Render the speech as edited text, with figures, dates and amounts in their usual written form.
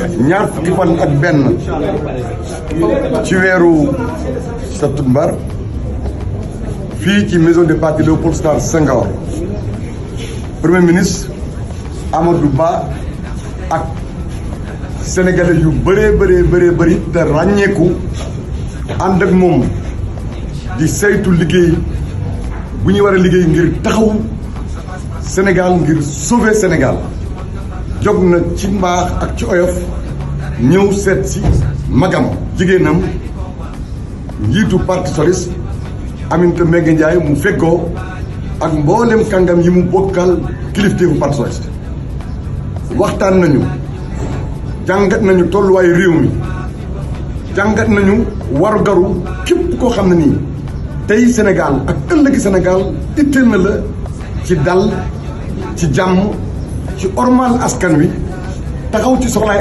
ñaar fukki fan ak benn ci weeru septembre fii ci maison des partis Léopold Sédar Senghor premier ministre Amadou Ba ak sénégalais yu bëri te ràññeeku ànd ak moom di saytu liggéey bu ñu war a liggéey ngir taxaw Sénégal ngir sauver Sénégal jóg na ci mbaax ak ci oyof ñëw seet si magam jigéenam njiitu parti socialiste Aminata Mbengue Ndiaye mu fekkoo ak mboolem kàngam yi mu bokkal kilifteefu parti socialiste waxtaan nañu jàngat nañu tolluwaayu réew mi jàngat nañu warugaru képp koo xam ne nii tey Sénégal ak ëllëgi Sénégal itteel na la ci dal ci jàmm ci ormal askan wi taxaw ci soxlaay